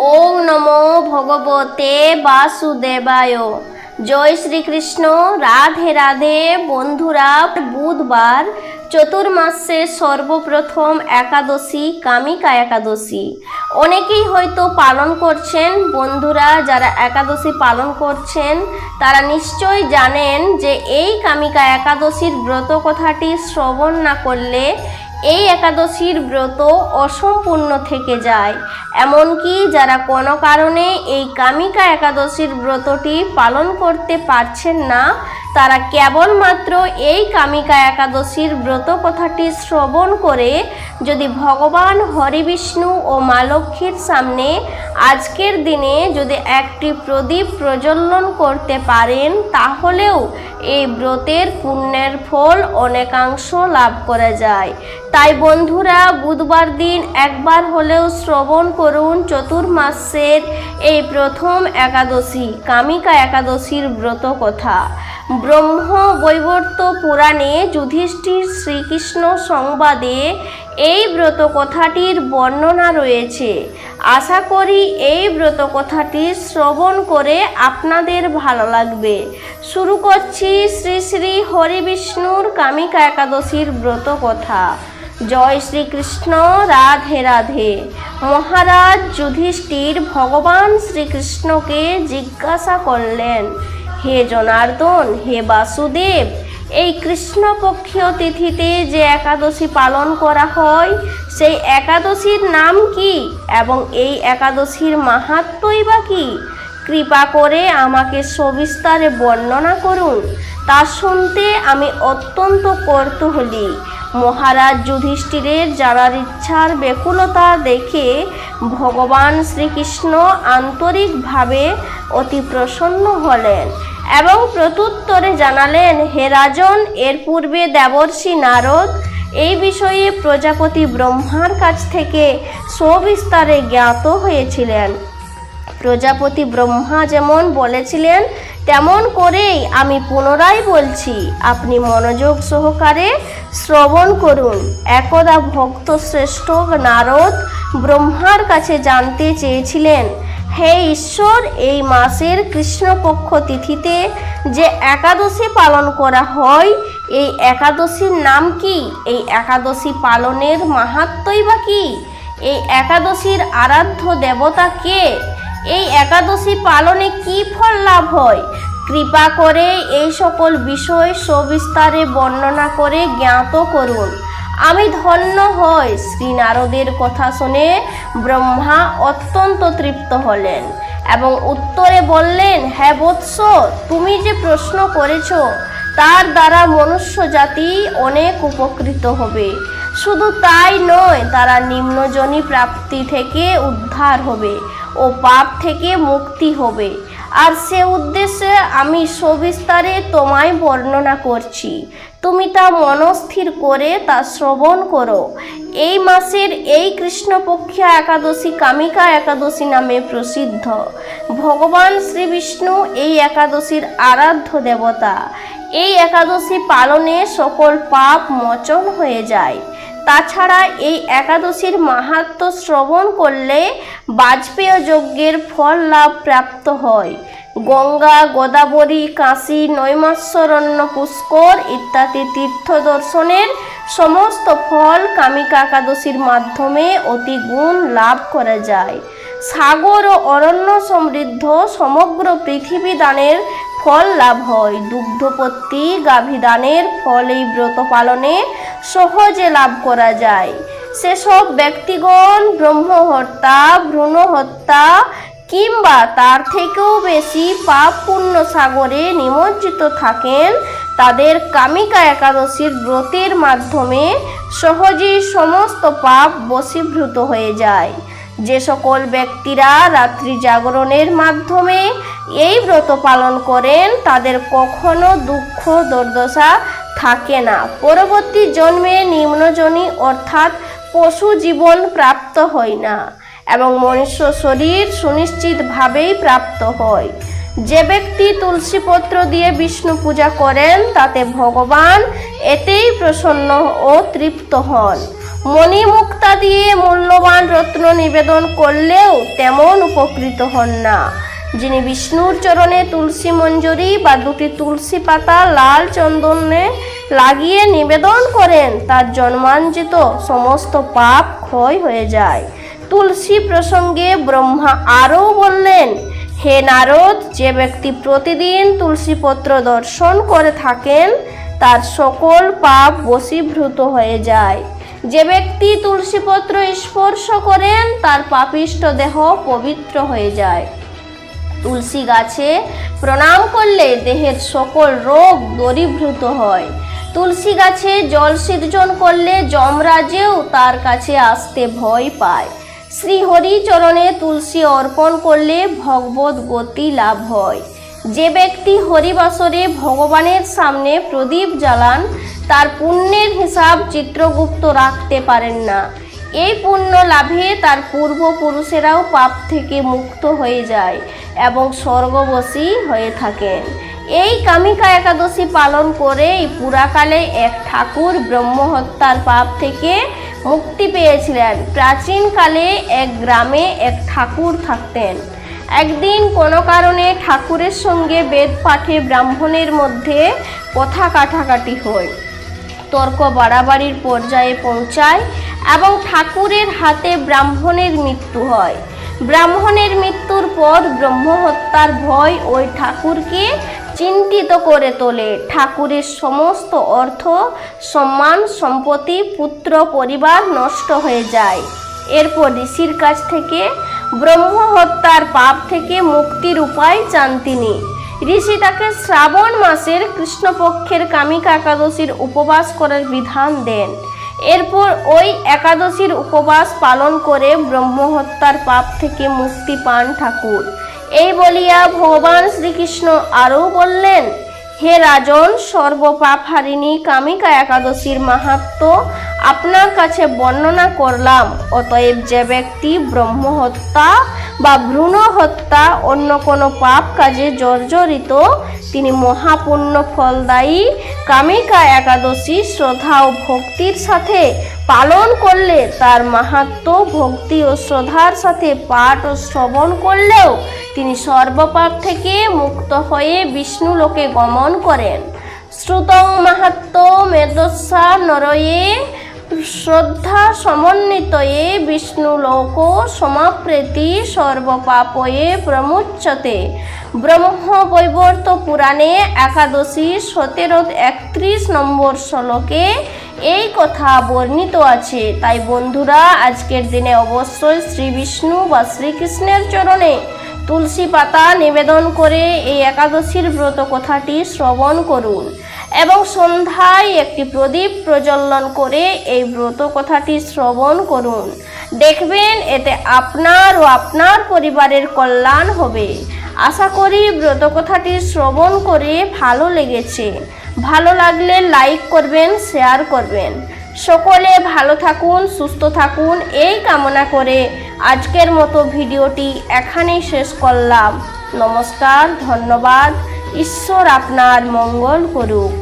ওম নমো ভগবতে বাসুদেবায়। জয় শ্রীকৃষ্ণ। রাধে রাধে বন্ধুরা, বুধবার চতুর্মাসে সর্বপ্রথম একাদশী কামিকা একাদশী অনেকেই হয়তো পালন করছেন। বন্ধুরা, যারা একাদশী পালন করছেন তারা নিশ্চয়ই জানেন যে এই কামিকা একাদশীর ব্রত কথাটি শ্রবণ না করলে এই একাদশীর ব্রত অসম্পূর্ণ থেকে যায়। এমনকি যারা কোনো কারণে এই কামিকা একাদশীর ব্রতটি পালন করতে পারছেন না, তারা কেবলমাত্র এই কামিকা একাদশীর ব্রত কথাটি শ্রবণ করে যদি ভগবান হরি বিষ্ণু ও মা লক্ষ্মীর সামনে আজকের দিনে যদি একটি প্রদীপ প্রজ্বলন করতে পারেন, তাহলেও এই ব্রতের পুণ্যের ফল অনেকাংশ লাভ করা যায়। তাই বন্ধুরা, বুধবার দিন একবার হলেও শ্রবণ করুন চতুর্মাসের এই প্রথম একাদশী কামিকা একাদশীর ব্রত কথা। ব্রহ্ম বৈবর্ত পুরাণে যুধিষ্ঠির শ্রীকৃষ্ণ সংবাদে এই ব্রত কথাটির বর্ণনা রয়েছে। আশা করি এই ব্রত কথাটি শ্রবণ করে আপনাদের ভালো লাগবে। শুরু করছি শ্রী শ্রী হরি বিষ্ণুর কামিকা একাদশীর ব্রত কথা। জয় শ্রীকৃষ্ণ। রাধে রাধে। মহারাজ যুধিষ্ঠির ভগবান শ্রীকৃষ্ণকে জিজ্ঞাসা করলেন, হে জনার্দন, হে বাসুদেব, এই কৃষ্ণপক্ষীয় তিথিতে যে একাদশী পালন করা হয় সেই একাদশীর নাম কি এবং এই একাদশীর মাহাত্ম্যই বা কি? কৃপা করে আমাকে সবিস্তারে বর্ণনা করুন, তা শুনতে আমি অত্যন্ত কৌতূহলী। মহারাজ যুধিষ্ঠিরের জানার ইচ্ছার ব্যাকুলতা দেখে ভগবান শ্রীকৃষ্ণ আন্তরিকভাবে অতি প্রসন্ন হলেন এবং প্রত্যুত্তরে জানালেন, হে রাজন, এর পূর্বে দেবর্ষি নারদ এই বিষয়ে প্রজাপতি ব্রহ্মার কাছ থেকে সবিস্তারে জ্ঞাত হয়েছিলেন। প্রজাপতি ব্রহ্মা যেমন বলেছিলেন তেমন করেই আমি পুনরায় বলছি, আপনি মনোযোগ সহকারে শ্রবণ করুন। একদা ভক্ত শ্রেষ্ঠ নারদ ব্রহ্মার কাছে জানতে চেয়েছিলেন, হে ঈশ্বর, এই মাসের কৃষ্ণপক্ষ তিথিতে যে একাদশী পালন করা হয় এই একাদশীর নাম কি? এই একাদশী পালনের মাহাত্ম্যই বা কি? এই একাদশীর আরাধ্য দেবতা কে? এই একাদশী পালনে কি ফল লাভ হয়? কৃপা করে এই সকল বিষয় সবিস্তারে বর্ণনা করে জ্ঞাত করুন। আমি ধন্য হই। শ্রী নারদের কথা শুনে ব্রহ্মা অত্যন্ত তৃপ্ত হলেন এবং উত্তরে বললেন, হ্যাঁ বৎস, তুমি যে প্রশ্ন করেছ তার দ্বারা মনুষ্য জাতি অনেক উপকৃত হবে। শুধু তাই নয়, তারা নিম্নজনী প্রাপ্তি থেকে উদ্ধার হবে ও পাপ থেকে মুক্তি হবে। আর সে উদ্দেশ্যে আমি সবিস্তারে তোমায় বর্ণনা করছি। তুমি তা মনস্থির করে তা শ্রবণ করো। এই মাসের এই কৃষ্ণপক্ষিয়া একাদশী কামিকা একাদশী নামে প্রসিদ্ধ। ভগবান শ্রী বিষ্ণু এই একাদশীর আরাধ্য দেবতা। এই একাদশী পালনে সকল পাপ মোচন হয়ে যায়। তাছাড়া এই একাদশীর মাহাত্ম্য শ্রবণ করলে বাজপেয় যজ্ঞের ফল লাভ প্রাপ্ত হয়। গঙ্গা, গোদাবরী, কাশী, নৈমিষারণ্য, পুষ্কর ইত্যাদি তীর্থ দর্শনের সমস্ত ফল কামিকা একাদশীর মাধ্যমে অতি গুণ লাভ করা যায়। সাগর ও অরণ্য সমৃদ্ধ সমগ্র পৃথিবী দানের ফল লাভ হয়। দুগ্ধপত্তি, গাভী দানের ফল এই ব্রত পালনে সহজে লাভ করা যায়। সেসব ব্যক্তিগণ ব্রহ্মহত্যা, ভ্রূণ হত্যা কিংবা তার থেকেও বেশি পাপ পুণ্য সাগরে নিমজ্জিত থাকেন, তাদের কামিকা একাদশীর ব্রতের মাধ্যমে সহজেই সমস্ত পাপ বশীভূত হয়ে যায়। যে সকল ব্যক্তিরা রাত্রি জাগরণের মাধ্যমে এই ব্রত পালন করেন তাদের কখনো দুঃখ দুর্দশা থাকে না। পরবর্তী জন্মে নিম্নজনী অর্থাৎ পশু জীবন প্রাপ্ত হয় না এবং মনুষ্য শরীর সুনিশ্চিতভাবেই প্রাপ্ত হয়। যে ব্যক্তি তুলসী পত্র দিয়ে বিষ্ণু পূজা করেন তাতে ভগবান এতেই প্রসন্ন ও তৃপ্ত হন। মণিমুক্তা দিয়ে মূল্যবান রত্ন নিবেদন করলেও তেমন উপকৃত হন না। যিনি বিষ্ণুর চরণে তুলসী মঞ্জরি বা দুটি তুলসী পাতা লাল চন্দনে লাগিয়ে নিবেদন করেন, তার জন্মাঞ্জিত সমস্ত পাপ ক্ষয় হয়ে যায়। তুলসী প্রসঙ্গে ব্রহ্মা আরও বললেন, হে নারদ, যে ব্যক্তি প্রতিদিন তুলসীপত্র দর্শন করে থাকেন তার সকল পাপ বশীভূত হয়ে যায়। যে ব্যক্তি তুলসীপত্র স্পর্শ করেন তার পাপিষ্ঠ দেহ পবিত্র হয়ে যায়। তুলসী গাছে প্রণাম করলে দেহের সকল রোগ দূরীভূত হয়। তুলসী গাছে জল সিঞ্চন করলে যমরাজেও তার কাছে আসতে ভয় পায়। শ্রীহরি চরণে তুলসী অর্পণ করলে ভগবত গতি লাভ হয়। যে ব্যক্তি হরিবাসরে ভগবানের সামনে প্রদীপ জ্বালান তার পুণ্যের হিসাব চিত্রগুপ্ত রাখতে পারেন না। এই পুণ্য লাভে তার পূর্বপুরুষেরাও পাপ থেকে মুক্ত হয়ে যায় এবং স্বর্গবাসী হয়ে থাকেন। এই কামিকা একাদশী পালন করে পুরাকালে এক ঠাকুর ব্রহ্মহত্যার পাপ থেকে মুক্তি পেয়েছিলেন। প্রাচীনকালে এক গ্রামে এক ঠাকুর থাকতেন। একদিন কোনো কারণে ঠাকুরের সঙ্গে বেদ পাঠে ব্রাহ্মণের মধ্যে কথা কাটাকাটি হয়। তর্ক বাড়াবাড়ির পর্যায়ে পৌঁছায় এবং ঠাকুরের হাতে ব্রাহ্মণের মৃত্যু হয়। ব্রাহ্মণের মৃত্যুর পর ব্রহ্মহত্যার ভয় ওই ঠাকুরকে চিন্তিত করে তোলে। ঠাকুরের সমস্ত অর্থ, সম্মান, সম্পত্তি, পুত্র, পরিবার নষ্ট হয়ে যায়। এরপর ঋষির কাছ থেকে ব্রহ্মহত্যার পাপ থেকে মুক্তির উপায় চান তিনি। ঋষি তাকে শ্রাবণ মাসের কৃষ্ণপক্ষের কামিকা একাদশীর উপবাস করার বিধান দেন। এরপর ওই একাদশীর উপবাস পালন করে ব্রহ্মহত্যার পাপ থেকে মুক্তি পান ঠাকুর। এই বলিয়া ভগবান শ্রীকৃষ্ণ আরও বললেন, হে রাজন, সর্বপাপহারিণী কামিকা একাদশীর মাহাত্ম্য আপনার কাছে বর্ণনা করলাম। অতএব যে ব্যক্তি ব্রহ্মহত্যা বা ভ্রূণ হত্যা অন্য কোনো পাপ কাজে জর্জরিত, তিনি মহাপুণ্য ফলদায়ী কামিকা একাদশী শ্রদ্ধা ও ভক্তির সাথে পালন করলে, তার মাহাত্ম্য ভক্তি ও শ্রদ্ধার সাথে পাঠ ও শ্রবণ করলেও তিনি সর্বপাপ থেকে মুক্ত হয়ে বিষ্ণু লোকে গমন করেন। শ্রুতং মাহাত্ম্য মেদস্যা নরয়ে শ্রদ্ধা সমন্বিতয়ে বিষ্ণুলোক সমাপ্রেতি সর্বপাপয়ে প্রমুচ্যতে। ব্রহ্মবৈবর্ত পুরাণে একাদশী 17-31 নম্বর শ্লোকে এই কথা বর্ণিত আছে। তাই বন্ধুরা, আজকের দিনে অবশ্যই শ্রী বিষ্ণু বা শ্রীকৃষ্ণের চরণে তুলসী পাতা নিবেদন করে এই একাদশীর ব্রত কথাটি শ্রবণ করুন এবং সন্ধ্যায় একটি প্রদীপ প্রজ্বলন করে এই ব্রত কথাটি শ্রবণ করুন। দেখবেন এতে আপনার ও আপনার পরিবারের কল্যাণ হবে। আশা করি ব্রত কথাটি শ্রবণ করে ভালো লেগেছে। ভালো লাগলে লাইক করবেন, শেয়ার করবেন। সকলে ভালো থাকুন, সুস্থ থাকুন এই কামনা করে আজকের মতো ভিডিওটি এখানেই শেষ করলাম। নমস্কার, ধন্যবাদ। ঈশ্বর আপনার মঙ্গল করুক।